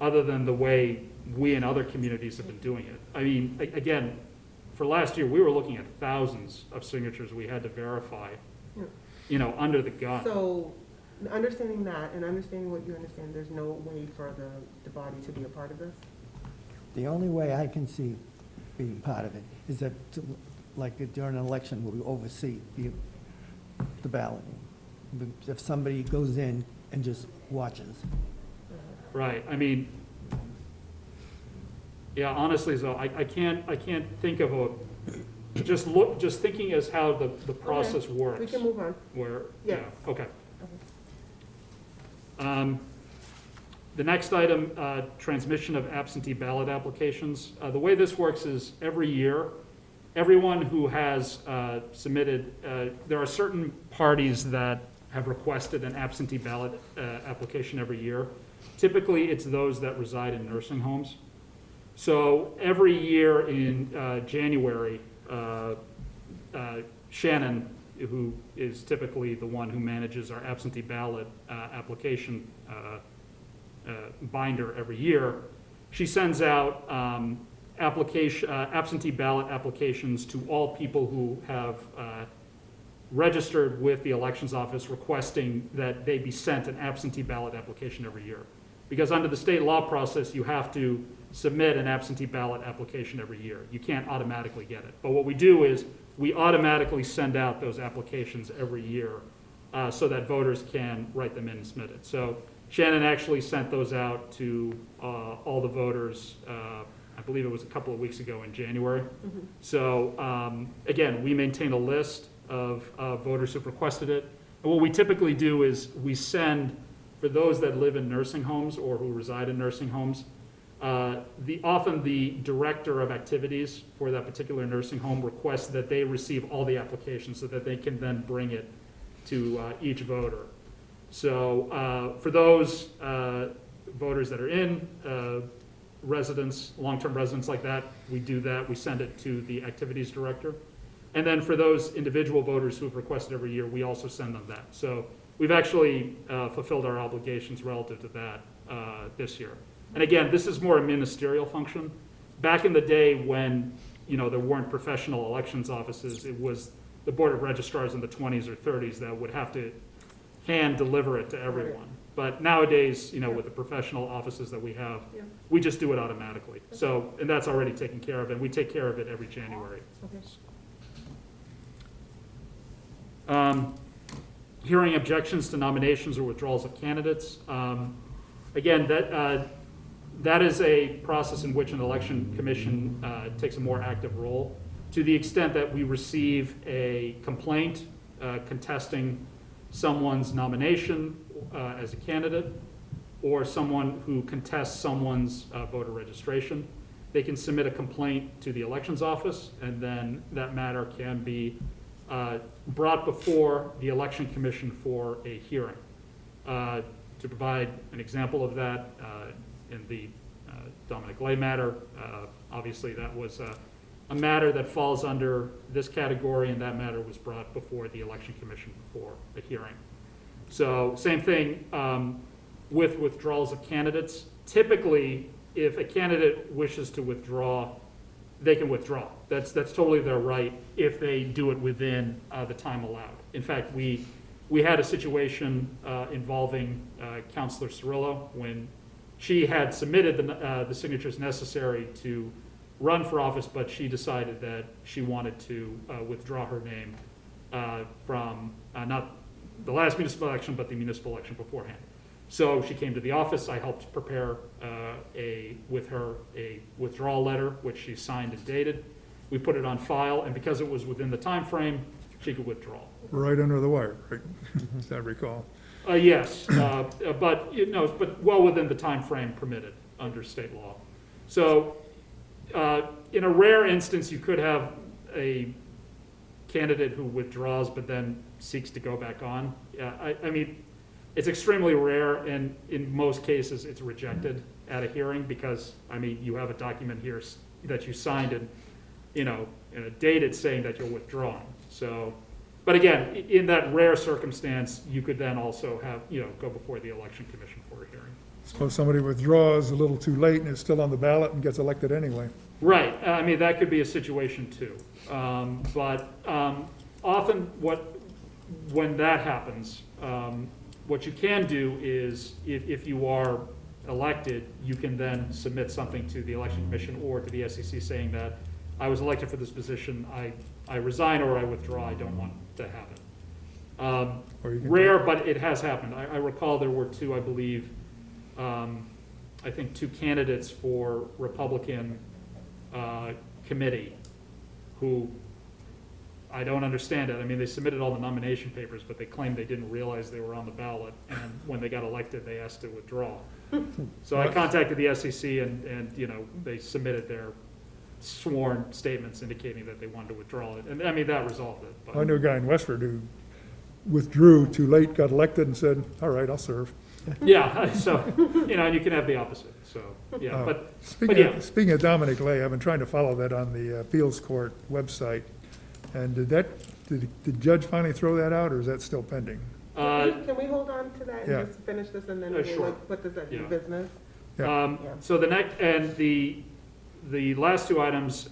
other than the way we and other communities have been doing it. I mean, again, for last year, we were looking at thousands of signatures we had to verify, under the gun.
So, understanding that and understanding what you understand, there's no way for the body to be a part of this?
The only way I can see being part of it is that, like during an election, where we oversee the balloting. If somebody goes in and just watches.
Right, I mean, yeah, honestly, so I can't think of just thinking as how the process works.
We can move on.
Where,
Yeah.
yeah, okay. The next item, transmission of absentee ballot applications. The way this works is every year, everyone who has submitted, there are certain parties that have requested an absentee ballot application every year. Typically, it's those that reside in nursing homes. So every year in January, Shannon, who is typically the one who manages our absentee ballot application binder every year, she sends out absentee ballot applications to all people who have registered with the elections office requesting that they be sent an absentee ballot application every year. Because under the state law process, you have to submit an absentee ballot application every year. You can't automatically get it. But what we do is we automatically send out those applications every year so that voters can write them in and submit it. So Shannon actually sent those out to all the voters, I believe it was a couple of weeks ago in January. So again, we maintain a list of voters who've requested it. And what we typically do is we send, for those that live in nursing homes or who reside in nursing homes, Often the director of activities for that particular nursing home requests that they receive all the applications so that they can then bring it to each voter. So for those voters that are in residents, long-term residents like that, we do that. We send it to the activities director. And then for those individual voters who have requested every year, we also send them that. So we've actually fulfilled our obligations relative to that this year. And again, this is more a ministerial function. Back in the day when, there weren't professional elections offices, it was the Board of Registrars in the 20s or 30s that would have to hand deliver it to everyone. But nowadays, with the professional offices that we have, we just do it automatically. So, and that's already taken care of, and we take care of it every January. Hearing objections to nominations or withdrawals of candidates. Again, that is a process in which an election commission takes a more active role. To the extent that we receive a complaint contesting someone's nomination as a candidate, or someone who contests someone's voter registration, they can submit a complaint to the elections office, and then that matter can be brought before the election commission for a hearing. To provide an example of that, in the Dominic Lay matter, obviously that was a matter that falls under this category, and that matter was brought before the election commission for a hearing. So same thing with withdrawals of candidates. Typically, if a candidate wishes to withdraw, they can withdraw. That's totally their right if they do it within the time allowed. In fact, we had a situation involving Councilor Cirillo when she had submitted the signatures necessary to run for office, but she decided that she wanted to withdraw her name from not the last municipal election, but the municipal election beforehand. So she came to the office. I helped prepare with her a withdrawal letter, which she signed and dated. We put it on file, and because it was within the time frame, she could withdraw.
Right under the wire, right, as I recall.
Yes, but well within the time frame permitted under state law. So in a rare instance, you could have a candidate who withdraws but then seeks to go back on. I mean, it's extremely rare, and in most cases, it's rejected at a hearing because, you have a document here that you signed and, in a date it's saying that you're withdrawing. So, but again, in that rare circumstance, you could then also have, go before the election commission for a hearing.
Suppose somebody withdraws a little too late and is still on the ballot and gets elected anyway.
Right, that could be a situation too. But often when that happens, what you can do is, if you are elected, you can then submit something to the election commission or to the SEC saying that I was elected for this position, I resign or I withdraw, I don't want to have it. Rare, but it has happened. I recall there were two, I believe, I think two candidates for Republican committee who, I don't understand it. They submitted all the nomination papers, but they claimed they didn't realize they were on the ballot, and when they got elected, they asked to withdraw. So I contacted the SEC, and they submitted their sworn statements indicating that they wanted to withdraw it, and that resolved it. But
I knew a guy in Westford who withdrew too late, got elected, and said, all right, I'll serve.
yeah, so and you can have the opposite. So yeah, but yeah.
Speaking of Dominic Lay, I've been trying to follow that on the appeals court website. And did the judge finally throw that out, or is that still pending?
Can we hold on to that
Yeah.
and just finish this, and then
Sure.
we'll put this at new
Yeah.
business?
So the next, and the last two items,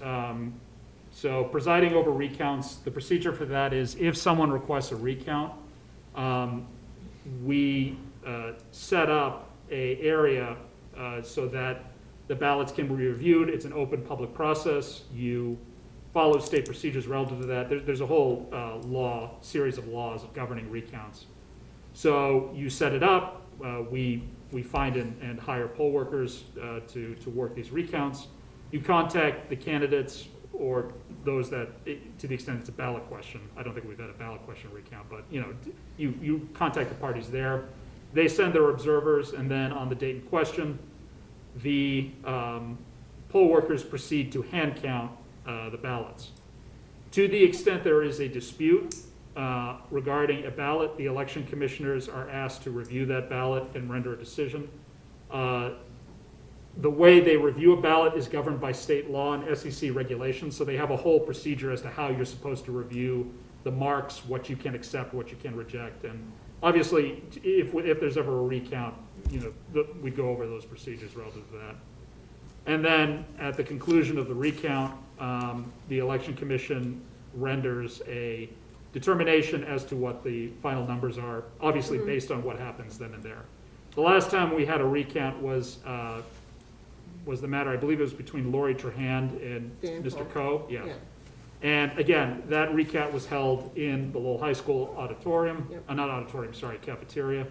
so presiding over recounts, the procedure for that is if someone requests a recount, we set up a area so that the ballots can be reviewed. It's an open public process. You follow state procedures relative to that. There's a whole series of laws governing recounts. So you set it up. We find and hire poll workers to work these recounts. You contact the candidates or those that, to the extent it's a ballot question. I don't think we've had a ballot question recount, but you contact the parties there. They send their observers, and then on the date in question, the poll workers proceed to hand count the ballots. To the extent there is a dispute regarding a ballot, the election commissioners are asked to review that ballot and render a decision. The way they review a ballot is governed by state law and SEC regulations, so they have a whole procedure as to how you're supposed to review the marks, what you can accept, what you can reject. And obviously, if there's ever a recount, we go over those procedures relative to that. And then at the conclusion of the recount, the election commission renders a determination as to what the final numbers are, obviously based on what happens then and there. The last time we had a recount was the matter, I believe it was between Lori Trahand and
Dan
Mr.
Coe.
Coe, yes.
Yeah.
And again, that recount was held in the Lowell High School auditorium,
Yep.
not auditorium, sorry, cafeteria.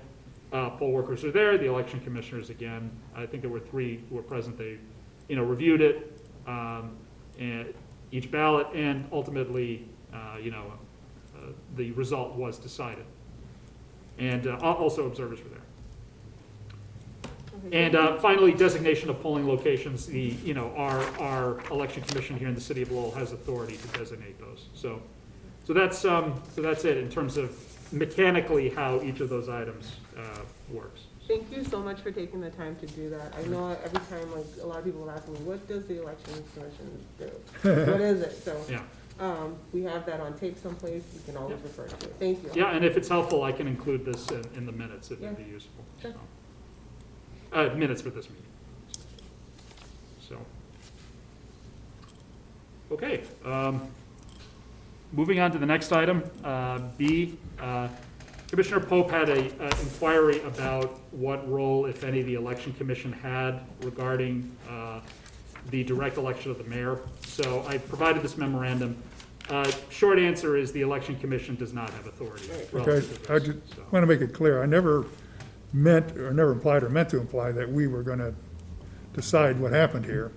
Poll workers are there, the election commissioners, again, I think there were 3 who were present, they, reviewed it, and each ballot, and ultimately, the result was decided. And also observers were there. And finally, designation of polling locations. Our election commission here in the city of Lowell has authority to designate those. So that's it in terms of mechanically how each of those items works.
Thank you so much for taking the time to do that. I know every time, like, a lot of people ask me, what does the election commission do? What is it? So,
Yeah,
we have that on tape someplace, you can always refer to it. Thank you.
yeah, and if it's helpful, I can include this in the minutes if it'd be useful.
Sure.
So. Minutes for this meeting. So. Okay, moving on to the next item, B. Commissioner Pope had a inquiry about what role, if any, the election commission had regarding the direct election of the mayor. So I provided this memorandum. Short answer is the election commission does not have authority
Okay,
relative to
I
this.
just
So,
want to make it clear, I never meant, or never implied or meant to imply that we were going to decide what happened here,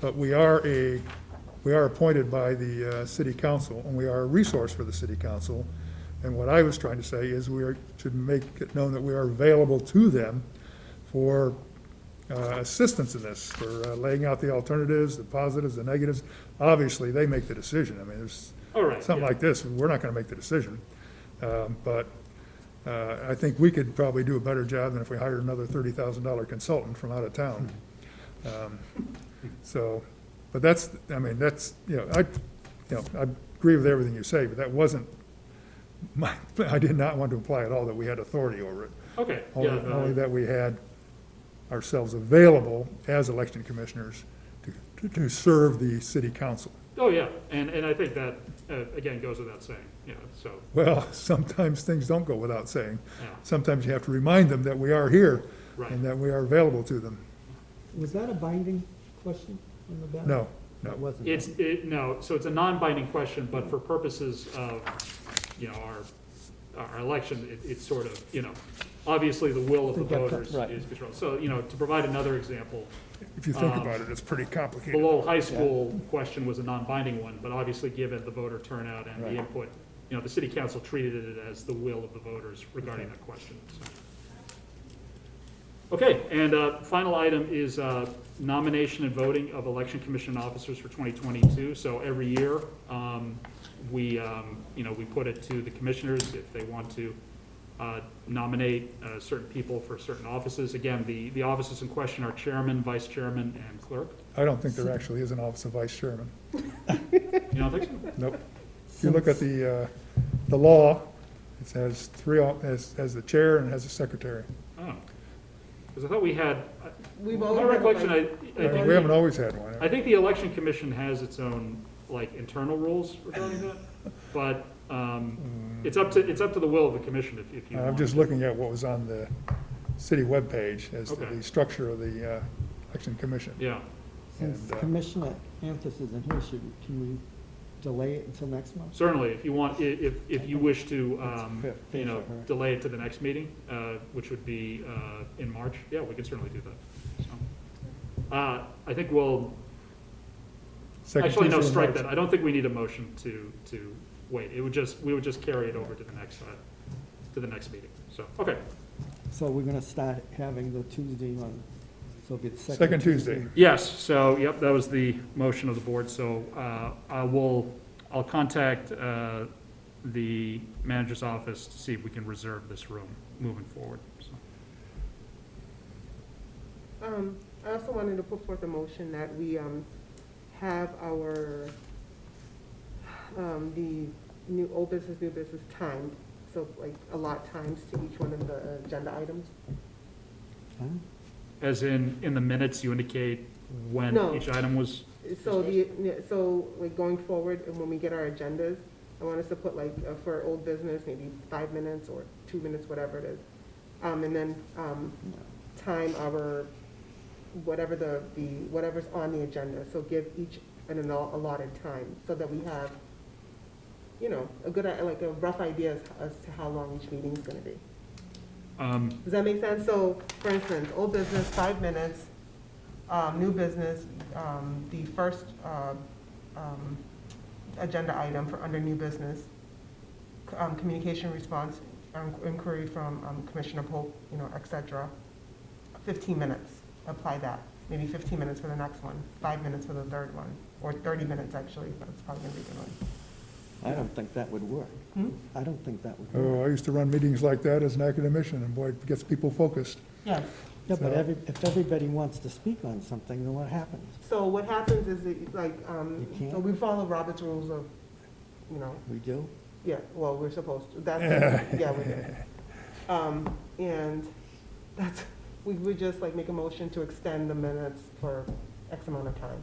but we are appointed by the city council, and we are a resource for the city council. And what I was trying to say is should make it known that we are available to them for assistance in this, for laying out the alternatives, the positives, the negatives. Obviously, they make the decision. I mean, there's
all right,
something
yeah.
like this, we're not going to make the decision. But I think we could probably do a better job than if we hired another $30,000 consultant from out of town. So, but I agree with everything you say, but that wasn't I did not want to imply at all that we had authority over it.
Okay, yeah.
Only that we had ourselves available as election commissioners to serve the city council.
Oh, yeah, and I think that, again, goes without saying, so,
Well, sometimes things don't go without saying.
yeah,
Sometimes you have to remind them that we are here
right.
and that we are available to them.
Was that a binding question on the ballot?
No,
It wasn't.
No, so it's a non-binding question, but for purposes of, our election, it's sort of, obviously the will of the
To get that,
voters
right.
is controlled. So, to provide another example,
If you think about it, it's pretty
the
complicated.
Lowell High School question was a non-binding one, but obviously given the voter turnout and the
Right.
input, the city council treated it as the will of the voters regarding that question, so. Okay, and final item is nomination and voting of election commission officers for 2022. So every year, we put it to the commissioners if they want to nominate certain people for certain offices. Again, the offices in question are chairman, vice chairman, and clerk.
I don't think there actually is an office of vice chairman.
You don't think so?
Nope. If you look at the law, it has has the chair and it has a secretary.
Oh, because I thought we had,
We've
my
always had a
recollection,
vice-
I think
We haven't always had one.
I think the election commission has its own, internal rules regarding that, but it's up to the will of the commission if you want.
I'm just looking at what was on the city webpage as to
Okay.
the structure of the election commission.
Yeah,
Since
And,
Commissioner Anthus isn't here, can we delay it until next month?
certainly, if you want, if you wish to,
fair for her.
delay it to the next meeting, which would be in March, yeah, we can certainly do that. So, I think we'll,
Second
actually, no,
Tuesday in
strike
March.
that. I don't think we need a motion to wait. We would just carry it over to the next meeting. So, okay,
So we're gonna start having the Tuesday on So it'll be the
Second Tuesday.
Yes, so, yep, that was the motion of the board, so I'll contact the manager's office to see if we can reserve this room moving forward, so.
I also wanted to put forth a motion that we, have our, the new old business, new business timed, so like allot times to each one of the agenda items.
Huh?
As in the minutes, you indicate when
No.
each item was,
So so like going forward, and when we get our agendas, I want us to put like, for old business, maybe 5 minutes or 2 minutes, whatever it is. And then, time our, whatever whatever's on the agenda, so give each an allotted time, so that we have, a good, like a rough idea as to how long each meeting is gonna be. Does that make sense? So, for instance, old business, 5 minutes, new business, the first, agenda item for under new business, communication response, inquiry from, Commissioner Pope, et cetera, 15 minutes, apply that. Maybe 15 minutes for the next one, 5 minutes for the third one, or 30 minutes actually, that's probably gonna be a good one.
I don't think that would work.
Hmm?
I don't think that would work.
Oh, I used to run meetings like that as an academician, and boy, it gets people focused.
Yes.
Yeah, but
So-
if everybody wants to speak on something, then what happens?
So what happens is that, like,
You can't?
so we follow Robert's rules of,
We do?
yeah, well, we're supposed to, that's, yeah, we do. And that's, we would just like make a motion to extend the minutes for X amount of time.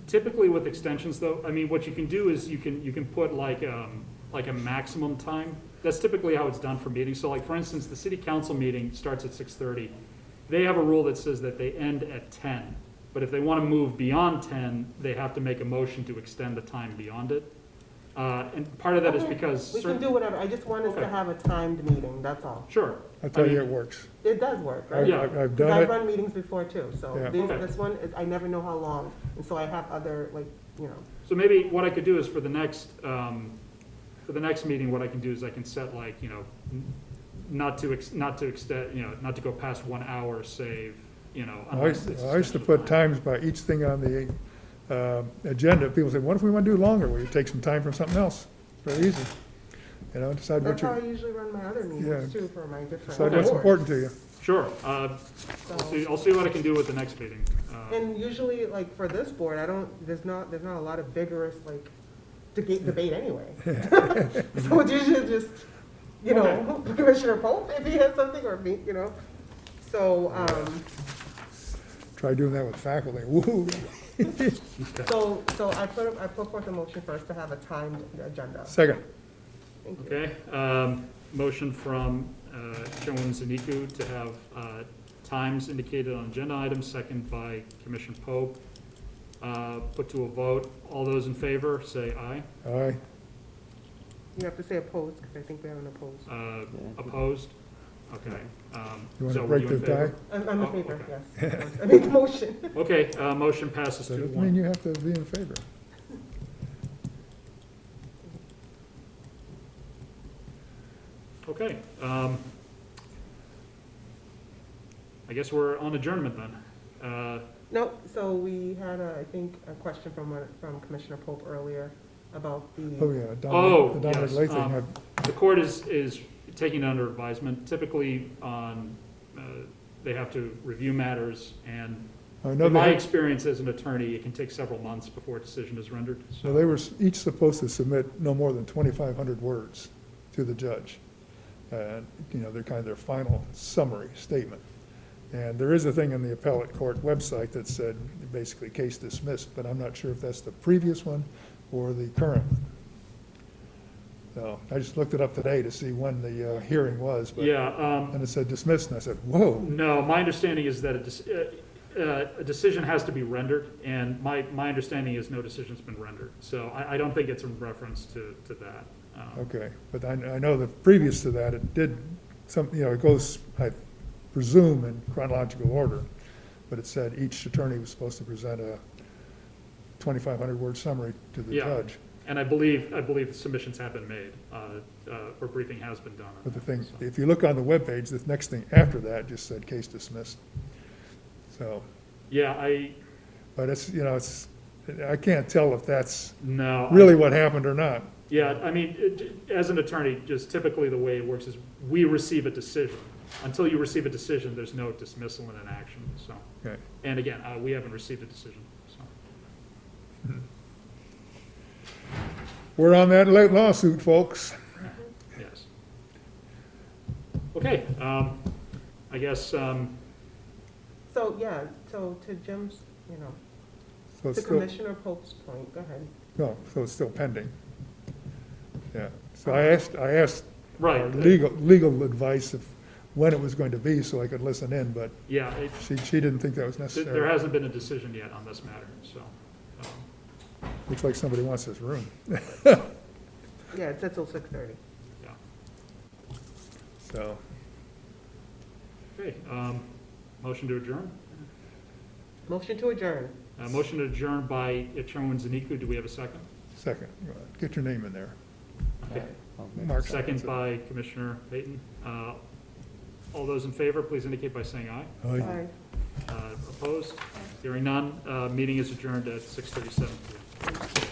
typically with extensions though, I mean, what you can do is you can put like a maximum time. That's typically how it's done for meetings. So like, for instance, the city council meeting starts at 6:30. They have a rule that says that they end at 10. But if they want to move beyond 10, they have to make a motion to extend the time beyond it. And part of that is
Okay,
because.
We can do whatever, I just want us to
Okay.
have a timed meeting, that's all.
Sure.
I tell
I
you,
mean-
it works.
It does work, right?
Yeah.
I've
'Cause
done
I've
it.
run meetings before too, so
Yeah.
this,
Okay.
this one, I never know how long, and so I have other, like,
So maybe what I could do is for the next meeting, what I can do is I can set like, not to extend, not to go past 1 hour, save, unless it's
I used to put
essential
times by each thing on the agenda. People say, what if we want to do longer? Well, you take some time from something else. Very easy. Decide what
that's how I
you,
usually run my other
Yeah.
meetings too, for my different
decide what's
boards.
important to you.
Sure.
So-
I'll see what I can do with the next meeting.
And usually, like, for this board, there's not a lot of vigorous, like, debate anyway. So it's usually just, Commissioner Pope, if he has something, or me, So,
Try doing that with faculty. Woo!
so I put forth a motion for us to have a timed agenda.
Second.
Thank you.
Okay, motion from Chairwoman Zaniku to have times indicated on agenda items, second by Commissioner Pope. Put to a vote. All those in favor, say aye.
Aye.
You have to say opposed, because I think we haven't opposed.
Opposed? Okay.
You want
so
to
were
break
in
the
favor?
tie?
I'm in
Oh,
favor,
okay.
yes. I made the motion.
Okay, motion passes
So it doesn't
2-1.
mean you have to be in favor.
Okay, I guess we're on adjournment then.
No, so we had, I think, a question from Commissioner Pope earlier about
Oh,
the,
yeah.
Oh,
The Dominic
yes,
Lay thing.
The court is taking it under advisement. Typically on, they have to review matters, and
I know
in my
they,
experience as an attorney, it can take several months before a decision is rendered.
so they were each supposed to submit no more than 2,500 words to the judge. And, they're kind of their final summary statement. And there is a thing in the appellate court website that said basically case dismissed, but I'm not sure if that's the previous one or the current one. So I just looked it up today to see when the hearing was, but,
Yeah,
and it said dismissed, and I said, whoa.
no, my understanding is that a decision has to be rendered, and my understanding is no decision's been rendered. So I don't think it's in reference to that.
Okay, but I know that previous to that, it did it goes, I presume, in chronological order, but it said each attorney was supposed to present a 2,500 word summary to the
Yeah.
judge.
And I believe the submissions have been made, or briefing has been done. on
But the
that,
thing,
so.
if you look on the webpage, the next thing after that just said case dismissed. So,
Yeah,
but it's, you know, it's, I can't tell if that's
no.
really what happened or not.
Yeah, I mean, as an attorney, just typically the way it works is we receive a decision. Until you receive a decision, there's no dismissal in an action, so.
Okay.
And again, we haven't received a decision, so.
We're on that lawsuit, folks.
Yes. Okay, I guess,
So, yeah, so to Jim's, you know,
So it's
to
still,
Commissioner Pope's point, go ahead.
no, so it's still pending. Yeah, so I asked
right,
our legal advice of when it was going to be so I could listen in, but
yeah,
she didn't think that was
there
necessary.
hasn't been a decision yet on this matter, so.
Looks like somebody wants this room.
Yeah, it's till 6:30.
Yeah.
So,
Okay, motion to adjourn?
Motion to adjourn.
Motion to adjourn by Chairman Zaniku, do we have a second?
second, get your name in there.
Okay.
Mark
Second
seconds it.
by Commissioner Payton. All those in favor, please indicate by saying aye.
Aye.
Aye.
Opposed? Hearing none, meeting is adjourned at 6:37 PM.